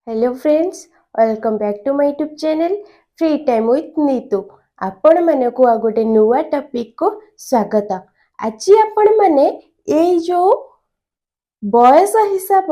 Hello friends, welcome back to my YouTube channel free time with Neetu. आपण माने को आ गोटे नुआ टॉपिक को स्वागत। आज आपण माने ए जो बयस हिसाब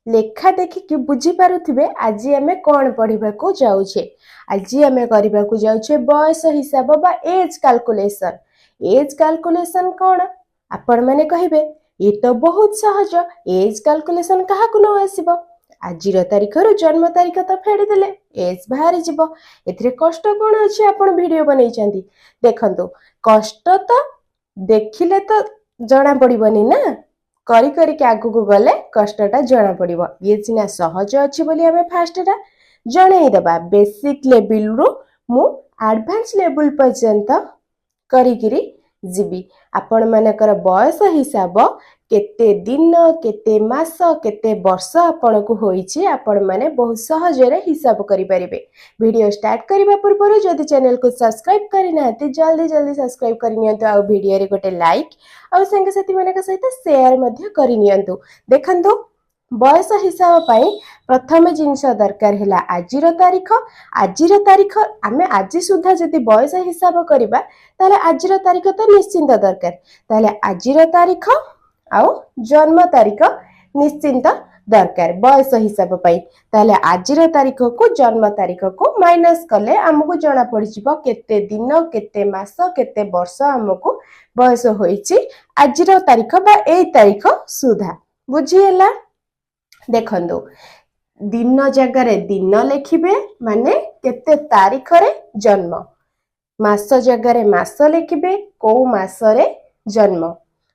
लेखा देखिकी बुझी पारुथिबे। आज आमे कोन पढ़िबा को जाउछे। आज आमे करबा को जाउछे बयस हिसाब बा एज कैलकुलेशन। एज कैलकुलेशन कोन आपण माने कहिबे ये तो बहुत सहज। एज कैलकुलेशन काहा को न आसीबो। आजिर तारीख रु जन्म तारीख तो फेड़ी देले एज बाहरी जीवो। एथिरे कष्ट कोन अछि आपण वीडियो बनै छथि। देखंतु कष्ट तो देखिले तो जना पड़िबनी ना, करी करी के आगु को गले कष्टटा जना पड़िबो। ये सिना सहज अछि बोली हमें फास्टटा जणै देबा। बेसिक लेवल रु मु एडवांस लेवल पर्यंत करी गिरी जीवी। आपण मानकर बयस हिसाब केते दिन केते मास केते वर्ष आपण को होईची आपण माने बहुत सहज रे हिसाब करि परिबे। वीडियो स्टार्ट करिबा पूर्व जदि चैनल को सब्सक्राइब करि नाते जल्दी जल्दी सब्सक्राइब करि नियंतु। आ वीडियो रे गोटे लाइक आ संगे साथी माने के सहित शेयर मध्ये करि नियंतु। देखंतु बयस हिसाब पाई प्रथम जिनस दरकार हैला आजिर तारीख। आजिर तारीख आमे आज सुधा जदि बयस हिसाब करिबा ताले आजिर तारीख तो निश्चिंत दरकार। ताले आजिर तारीख आउ जन्म तारीख निश्चिंत दरकार बयस हिसाब पाई। ताले आजिर तारीख को जन्म तारीख को माइनस कले हमको जना पड़ जिवो केते दिन केते मास केते वर्ष हमको बयस होईची आजिर तारीख बा ए तारीख सुधा। बुझिएला। देखंदो दिन जगह रे दिन लिखिबे माने केते तारीख रे जन्म। मास जगह रे मास लिखिबे को मास रे जन्म।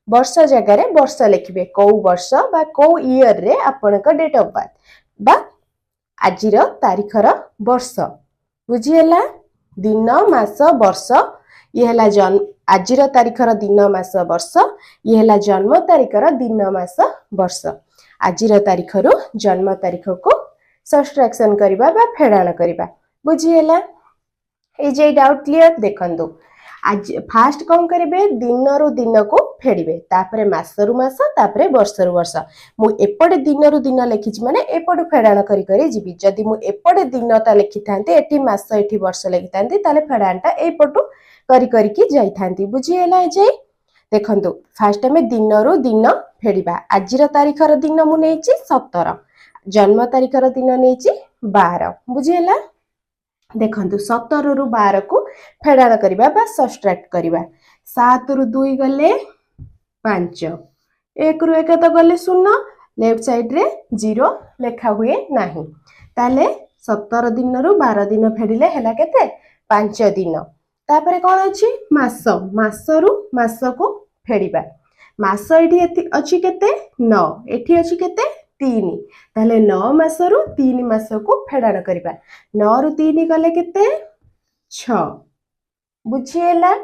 वर्ष जगह रे वर्ष लिखिबे को वर्ष बा को ईयर रे आपन का डेट ऑफ बर्थ बा आजिर तारीख रो वर्ष। बुझिएला। दिन मास वर्ष ये हला आजिर तारीख रो दिन मास वर्ष। ये हला जन्म तारीख रो दिन मास वर्ष। आजिर तारीख रु जन्म तारीख को सब्ट्रैक्शन करिबा बा फेडाण करिबा। बुझिएला। ए जे डाउट क्लियर। देखंदो आज फास्ट कौन करेंगे दिन रु दिन को फेड़े तापरे मास रु मास तापरे वर्ष रु वर्ष। मु एपटे दिन रु दिन लिखी माने एपटू फेड़ाण करी करी जीवी। जदि मु एपटे दिनटा लिखि थांती एठी मास एठी वर्ष लिखि थांती ताले फेड़ाणटा एपटू करी करी की जाई थांती। बुझिएला। जे देखंतु फास्ट हमें दिन रु दिन फेड़िबा। आजिर तारीख रो दिन मु नेछि 17, जन्म तारीख रो दिन नेछि 12। बुझिएला। देखंतु 17 रु 12 को फेडाण करिबा बा सब्ट्रैक्ट करिबा। 7 रु 2 गले 5, 1 रु 1 तो गले 0, लेफ्ट साइड रे 0 लेखा हुए नाही। ताले 17 दिन रु 12 दिन फेडिले हैला केते 5 दिन। तापरे कोन अछि मास। मास रु मास को फेडिबा। मास एठी अछि केते 9, एठी अछि केते 3। ताले 9 मास रु 3 मास को फेडाण करिबा। 9 रु 3 गले केते 6। बुझिएला।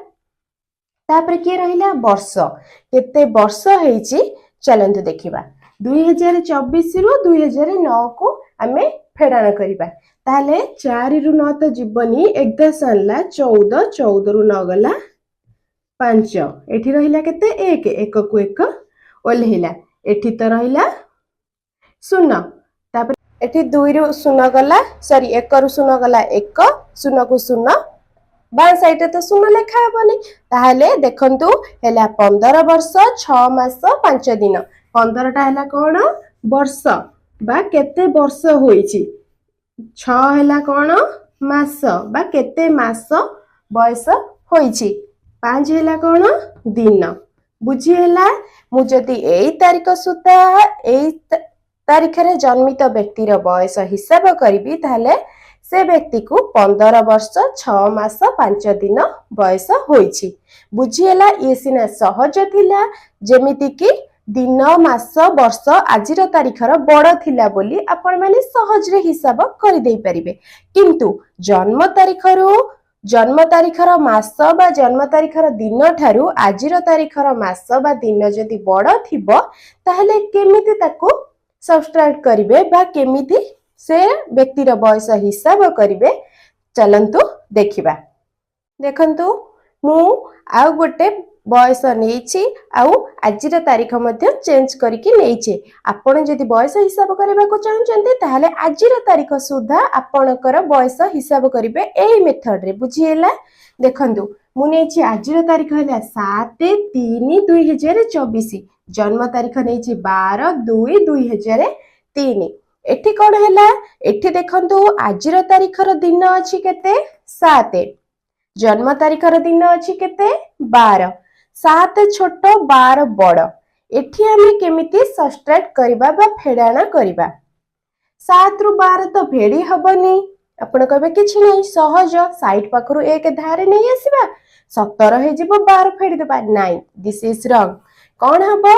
तापरे के रहिला वर्ष। केते वर्ष हेछि चलंतु देखिबा। 2024 रु 2009 को हमें फेडाण करिबा। ताले 4 रु 9 तो जीवनी 11 आनला 14, 14 रु 9 गला 5। एठी रहिला केते 1, 1 को 1 ओल्हेला। एठी तो रहिला 0। तापर एठी 2 रु 0 गला 1 रु 0 गला 1, 0 को 0 बां साइड तो 0 लेखा हबनी। ताहले देखंतु हैला 15 वर्ष 6 मास 5 दिन। 15 टा हैला कोन वर्ष बा केते वर्ष होईची। 6 हैला कोन मास बा केते मास बयस होईची। 5 हैला कोन दिन। बुझिएला। मु जदि एई तारीख सुता एई तारीख रे जन्मित व्यक्ति रो बयस हिसाब करिबी ताहले से व्यक्ति को 15 वर्ष 6 मास 5 दिन बयस होईची। बुझिएला। ये सिना सहज थिला जेमिति कि दिन मास वर्ष आजिर तारीख रो बड़ थिला बोली आपण माने सहज रे हिसाब करि देई परिबे। किंतु जन्म तारीख रो मास बा जन्म तारीख रो दिन ठारू आजिर तारीख रो मास बा दिन जदि बड़ थिबो ताहले केमिति ताको सब्ट्रैक्ट करिवे बा केमिति से व्यक्ति रो बयस हिसाब करिवे चलंतु देखिबा। देखंतु मु आ गोटे बयस नहीं आउ आजिर तारीख चेंज करके नहीं आपण जदि बयस हिसाब करने को चाहते ताहले आजिर तारीख सुधा आपणकर बयस हिसाब करेंगे यही मेथड रे बुझीला। देखंतु मुझे आजिर तारीख है 7/3/2024 जन्म तारीख नहीं 12/2/2003 एठी कौन है एठी देखंतु आजिर तारीखर दिन अच्छी केते 7 जन्म तारीखर दिन अच्छी केते 12 7 छोट 12 बड़ एठी हमें केमिति सब्ट्रैक्ट करबा बा फेडाणा करबा 7 रु 12 तो फेडी हबनी आपण कहबे किछि नहीं सहज साइड पाखरु एक धारे नहीं आसीबा 17 हे जिवो 12 फेडी देबा नहीं दिस इज रॉन्ग कौन हबो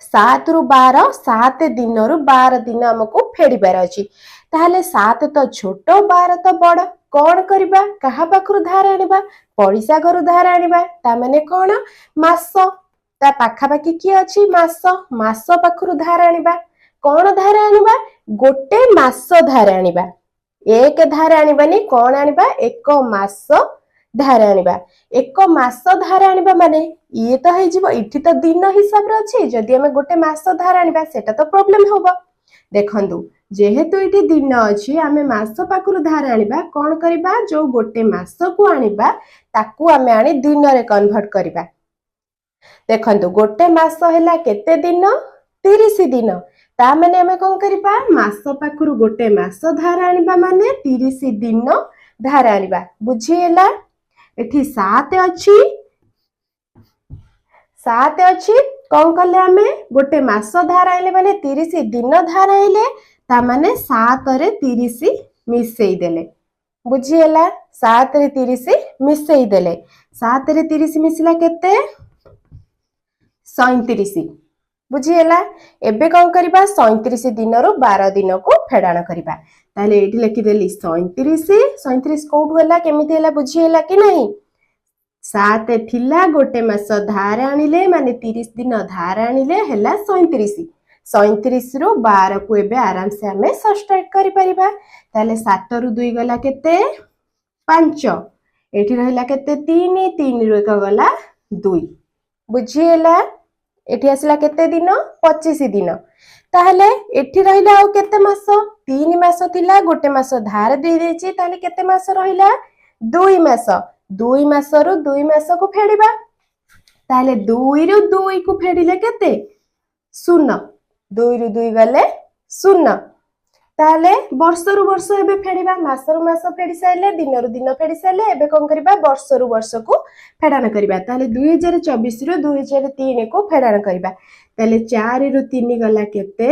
7 रु 12 7 दिन रु 12 दिन हमको फेडिबार अछि ताहले 7 तो छोट 12 तो बड़ कौन करबा कहा पाखरु धार आनिबा पड़िसा घर धार आनिबा ता माने कौन मास ता पाखा पाखी की अछि मास मास पाखरु धार आनिबा कौन धार आनिबा गोटे मास धार आनिबा एक धार आनिबानी कौन आनिबा एक मास धार आनिबा एक मास धार आनिबा माने ये तो हे जिवो इठी तो दिन हिसाब रे अछि जदि हमें गोटे मास धार आनिबा सेटा तो प्रॉब्लम होबो देखंतु जेहेतु इठी दिन अछि आमे मास पाखरु धार आनिबा कौन करबा जो गोटे मास को आनिबा ताकू आमे आनी दिन रे कन्वर्ट करबा देखंतु गोटे मास हैला केते दिन 30 दिन ता माने हमें कौन करबा मास पाखरु गोटे मास धार आनिबा माने 30 दिन धार आनिबा बुझिएला एठी 7 अछि कौन कले आमे गोटे मास धार आइले माने 30 दिन धार आइले ता माने 7 रे 30 मिसेई देले बुझिएला 7 रे 30 मिसेई देले 7 रे 30 मिसिला केते 37 बुझिएला एबे कौन करबा 37 दिन रो 12 दिन को फेडाण करबा ताले एठी लिखि देली 37 कोड होला केमिति होला बुझिएला कि नहीं 7 थिला गोटे मास धार आनिले माने 30 दिन धार आनिले हैला 37 रो 12 को एबे आराम से हमें सब्ट्रैक्ट करि परिबा ताले 7 रो 2 गला केते 5 एठी रहला केते 3 रो 1 गला 2 बुझिएला एठी आसला केते दिन 25 दिन ताहले एठी रहिला आ केते मास 3 मास थिला गोटे मास धार दे देछि ताहले केते मास रहिला 2 मास रो 2 मास को फेडिबा ताहले 2 रो 2 को फेडिले केते 0 2 रो 2 गले 0 ताहले वर्ष रु वर्ष एबे फेडिबा मास रु मास फेडी साइले दिन रु दिन फेडी साइले एबे कोन करबा वर्ष रु वर्ष को फेडाण करबा ताहले 2024 रु 2003 को फेडाण करबा ताहले 4 रु 3 गला केते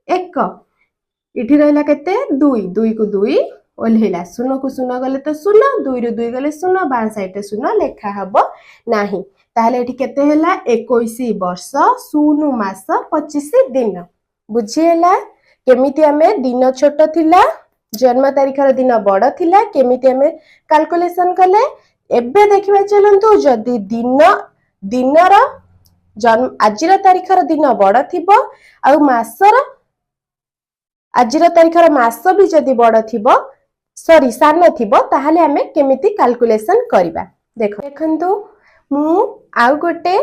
1 इठी रहला केते 2 को 2 ओल्हेला 0 को 0 गले तो 0 2 रु 2 गले 0 बां साइड 0 लेखा हबो नाही ताहले एठी केते हैला 21 वर्ष 0 मास 25 दिन बुझिएला केमिति हमें दिन छोट थिला जन्म तारीखर दिन बड़ थिला केमिति हमें कैलकुलेशन कले एबे देखिबा चलंतु जदि दिनर जन्म आजिर तारीखर दिन बड़ थिबो आ मासर आजिर तारीखर मास भी जदि बड़ थिबो सॉरी सान थिबो ताहाले हमें केमिति कैलकुलेशन करबा देखंतु मु आउ गोटे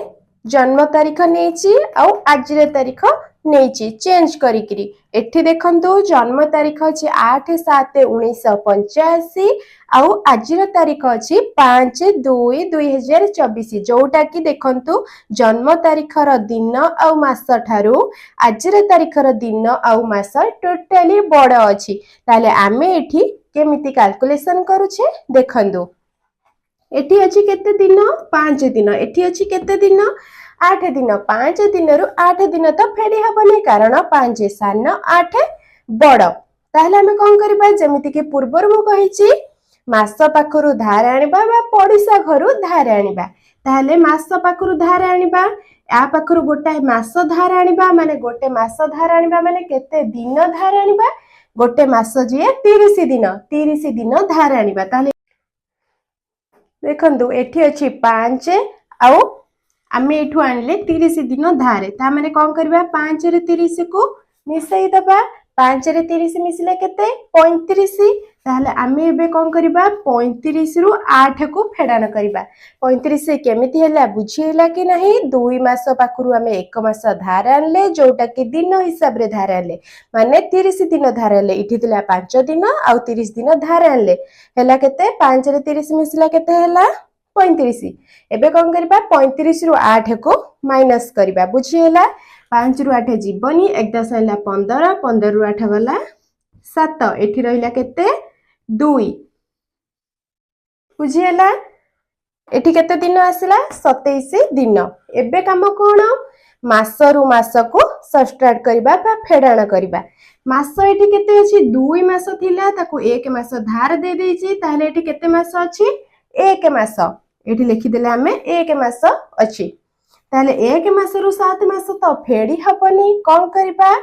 जन्म तारीख नेछि आ आजिर तारीख नेछि चेंज करिकरी एठी देखंतु जन्म तारीख अछि 8/7/1985 आ आजिर तारीख अछि 5/2/2024 जोटा कि देखंतु जन्म तारीखर दिन आ मास ठारू आजिर तारीखर दिन आ मास टोटली बड़ अछि ताले आमे एठी केमिति कैलकुलेशन करूछे देखंतु एठी अछि केते दिन 5 दिन एठी अछि केते दिन 8 दिन 5 दिन रु 8 दिन तो फेडी हबनी कारण 5 सान 8 बड़ ताहले हमें कोन करबा जेमिति कि पूर्वर मु कहिछि मास पाखरु धार आनिबा बा पड़िसा घरु धार आनिबा ताहले मास पाखरु धार आनिबा आ पाखरु गोटे मास धार आनिबा माने गोटे मास धार आनिबा माने केते दिन धार आनिबा गोटे मास जे 30 दिन धार आनिबा ताहले देखंतु एठी अछि 5 आउ आमे एठू आनले 30 दिन धारे ता माने कोन करबा 5 रे 30 को मिसई दबा पांच रे 30 मिसिले केते 35 ताहले आमे एबे कोन करबा 35 रु 8 को फेडाण करबा 35 केमिति हैला बुझियला कि नहीं 2 मास पाखरु आमे 1 मास धार आनले जोटा कि दिन हिसाब रे धार आनले माने 30 दिन धार आनले इठी दिला 5 दिन आ 30 दिन धार आनले हैला केते 5 रे 30 मिसिला केते हैला 35 एबे कोन करबा 35 रु 8 को माइनस करबा बुझियला 5 रु 8 जीवनी 1 10 हैला 15 15 रु 8 गला 7 एठी रहिला केते 2 बुझियला एठी केते दिन आसला 27 दिन एबे काम कोन मास रु मास को सब्ट्रैक्ट करबा बा फेडाण करबा मास एठी केते अछि 2 मास थिला ताको 1 मास धार दे देछि ताले एठी केते मास अछि 1 मास एठी लिखि देले हमें 1 मास अछि ताले 1 मास रु 7 मास तो फेडी हबनी कोन करबा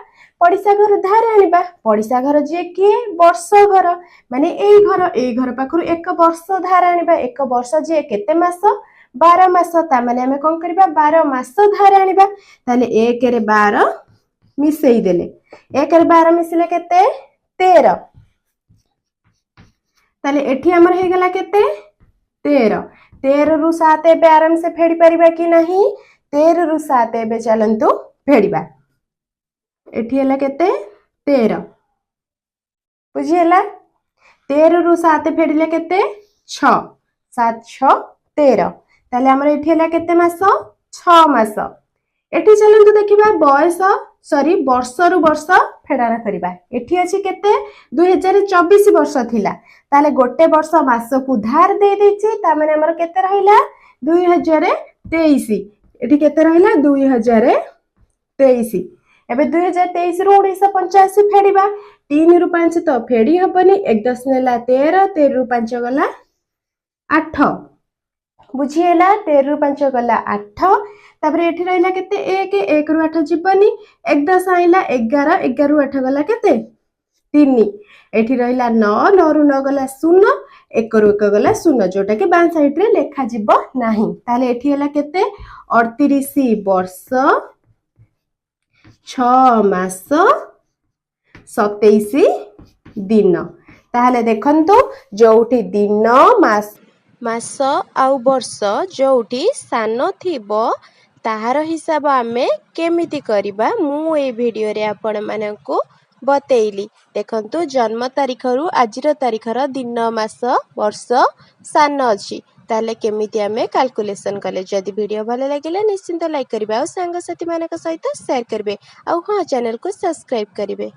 पड़िसा घर धार आनिबा पड़िसा घर जे के वर्ष घर माने ए घर पाखरु 1 वर्ष धार आनिबा 1 वर्ष जे केते मास 12 मास ता माने हमें कोन करबा 12 मास धार आनिबा ताले 1 रे 12 मिसेई देले 1 रे 12 मिसिले केते 13 ताले एठी हमर हे गला केते 13 13 रु 7 एबे आराम से फेडी परिबा कि नहीं 13 रु 7 एबे चलंतु फेडिबा एठी हला केते 13 बुझियला 13 रु 7 फेडिले केते 6 7 6 13 ताले हमर एठी हला केते मास 6 मास एठी चलंतु देखिबा बयस सॉरी वर्ष रु वर्ष फेडाना करिबा एठी अछि केते 2024 वर्ष थिला ताले गोटे वर्ष मास को धार दे देछि ता माने हमर केते रहिला 2023 एठी केते रहिला 2023 एबे 2023 रु 1985 फेडिबा 3 रु 5 तो फेडी हबनी 1 10 नेला 13 13 रु 5 गला 8 बुझियला 13 रु 5 गला 8 तापर एठी रहिला केते 1 1 रु 8 जीवनी 1 10 आइला 11 11 रु 8 गला केते 3 एठी रहिला 9 9 रु 9 गला 0 1 रु 1 गला 0 जोटा के बां साइड रे लेखा जीव नाही ताले एठी हला केते 38 वर्ष 6 मास 27 दिन ताहले देखंतु जोठी दिन मास आउ वर्ष जोठी सान थिबो ताहार हिसाब आमे केमिति करिबा मु ए वीडियो रे आपण मानकु बतेइली देखंतु जन्म तारीख रु आजिर तारीख र दिन मास वर्ष सान अछि ताले केमिति आमे कैलकुलेशन कले जदि वीडियो भले लागिले निश्चिंत लाइक करिबा और संग साथी मानक सहित शेयर करबे और हां चैनल को सब्सक्राइब करिबे।